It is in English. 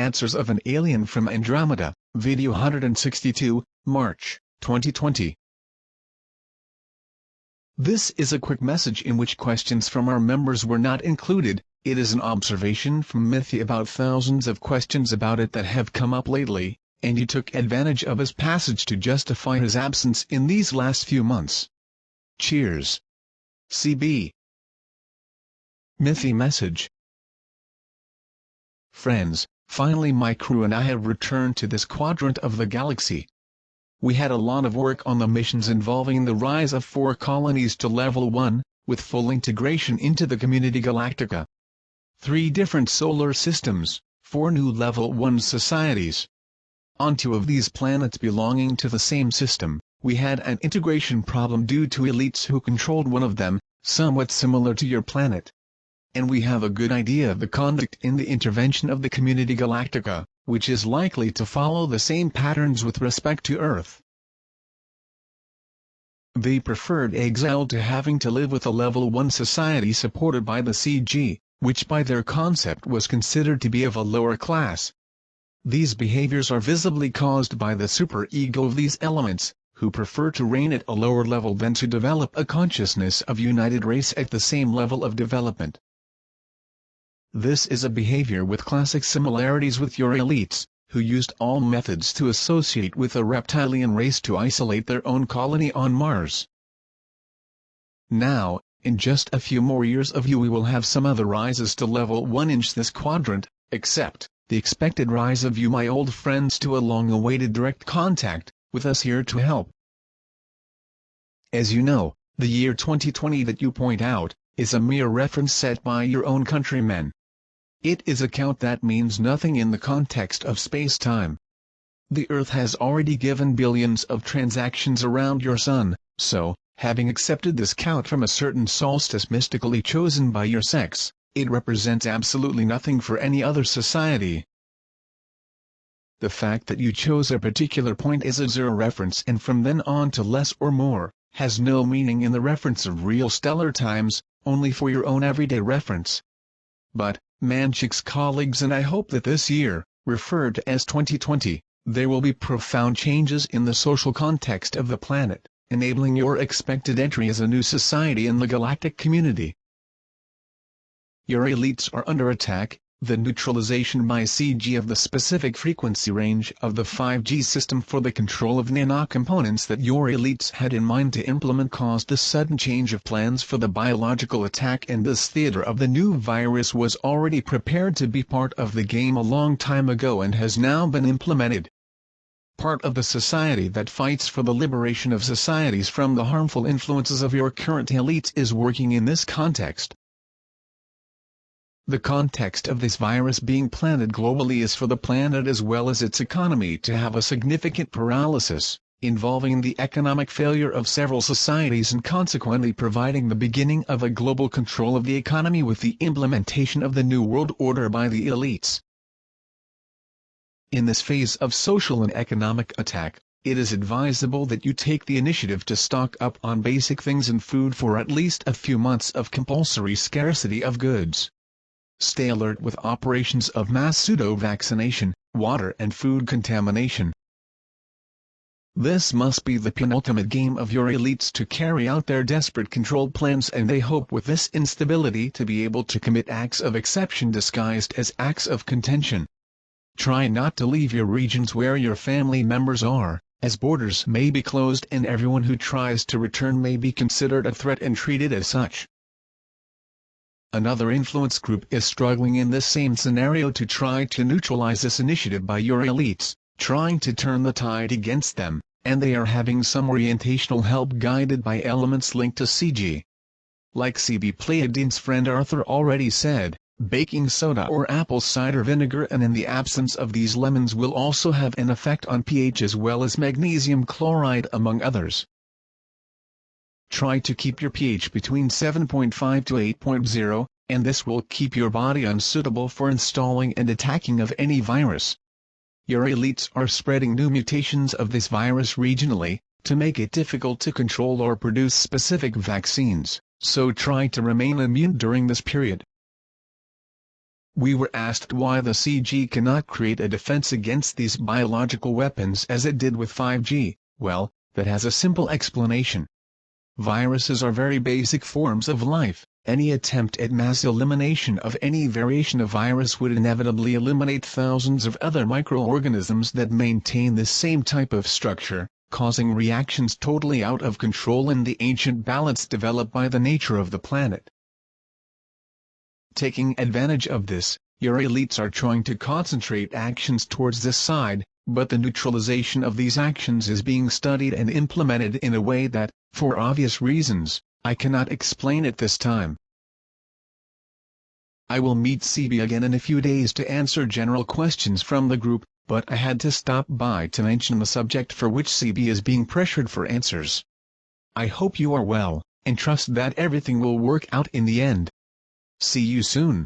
Answers of an Alien from Andromeda, Video 162, March, 2020. This is a quick message in which questions from our members were not included. It is an observation from Mithy about thousands of questions about it that have come up lately, and he took advantage of his passage to justify his absence in these last few months. Cheers. CB. Mithy message. Friends, finally my crew and I have returned to this quadrant of the galaxy. We had a lot of work on the missions involving the rise of 4 colonies to level 1, with full integration into the Community Galactica. 3 different solar systems, 4 new level 1 societies. On 2 of these planets belonging to the same system, we had an integration problem due to elites who controlled one of them, somewhat similar to your planet. And we have a good idea of the conduct in the intervention of the Community Galactica, which is likely to follow the same patterns with respect to Earth. They preferred exile to having to live with a level 1 society supported by the CG, which by their concept was considered to be of a lower class. These behaviors are visibly caused by the superego of these elements, who prefer to reign at a lower level than to develop a consciousness of united race at the same level of development. This is a behavior with classic similarities with your elites, who used all methods to associate with a reptilian race to isolate their own colony on Mars. Now, in just a few more years of you we will have some other rises to level 1 in this quadrant, except the expected rise of you my old friends to a long-awaited direct contact, with us here to help. As you know, the year 2020 that you point out, is a mere reference set by your own countrymen. It is a count that means nothing in the context of space-time. The Earth has already given billions of transactions around your Sun, so, having accepted this count from a certain solstice mystically chosen by your sex, it represents absolutely nothing for any other society. The fact that you chose a particular point as a zero reference and from then on to less or more, has no meaning in the reference of real stellar times, only for your own everyday reference. But, Manchik's colleagues and I hope that this year, referred to as 2020, there will be profound changes in the social context of the planet, enabling your expected entry as a new society in the galactic community. Your elites are under attack. The neutralization by CG of the specific frequency range of the 5G system for the control of nanocomponents that your elites had in mind to implement caused a sudden change of plans for the biological attack, and this theater of the new virus was already prepared to be part of the game a long time ago and has now been implemented. Part of the society that fights for the liberation of societies from the harmful influences of your current elites is working in this context. The context of this virus being planted globally is for the planet as well as its economy to have a significant paralysis, involving the economic failure of several societies and consequently providing the beginning of a global control of the economy with the implementation of the New World Order by the elites. In this phase of social and economic attack, it is advisable that you take the initiative to stock up on basic things and food for at least a few months of compulsory scarcity of goods. Stay alert with operations of mass pseudo-vaccination, water and food contamination. This must be the penultimate game of your elites to carry out their desperate control plans, and they hope with this instability to be able to commit acts of exception disguised as acts of contention. Try not to leave your regions where your family members are, as borders may be closed and everyone who tries to return may be considered a threat and treated as such. Another influence group is struggling in this same scenario to try to neutralize this initiative by your elites, trying to turn the tide against them, and they are having some orientational help guided by elements linked to CG. Like CB Pleiadine's friend Arthur already said, baking soda or apple cider vinegar and in the absence of these lemons will also have an effect on pH as well as magnesium chloride among others. Try to keep your pH between 7.5 to 8.0, and this will keep your body unsuitable for installing and attacking of any virus. Your elites are spreading new mutations of this virus regionally, to make it difficult to control or produce specific vaccines, so try to remain immune during this period. We were asked why the CG cannot create a defense against these biological weapons as it did with 5G. Well, that has a simple explanation. Viruses are very basic forms of life. Any attempt at mass elimination of any variation of virus would inevitably eliminate thousands of other microorganisms that maintain this same type of structure, causing reactions totally out of control in the ancient balance developed by the nature of the planet. Taking advantage of this, your elites are trying to concentrate actions towards this side, but the neutralization of these actions is being studied and implemented in a way that, for obvious reasons, I cannot explain at this time. I will meet CB again in a few days to answer general questions from the group, but I had to stop by to mention the subject for which CB is being pressured for answers. I hope you are well, and trust that everything will work out in the end. See you soon.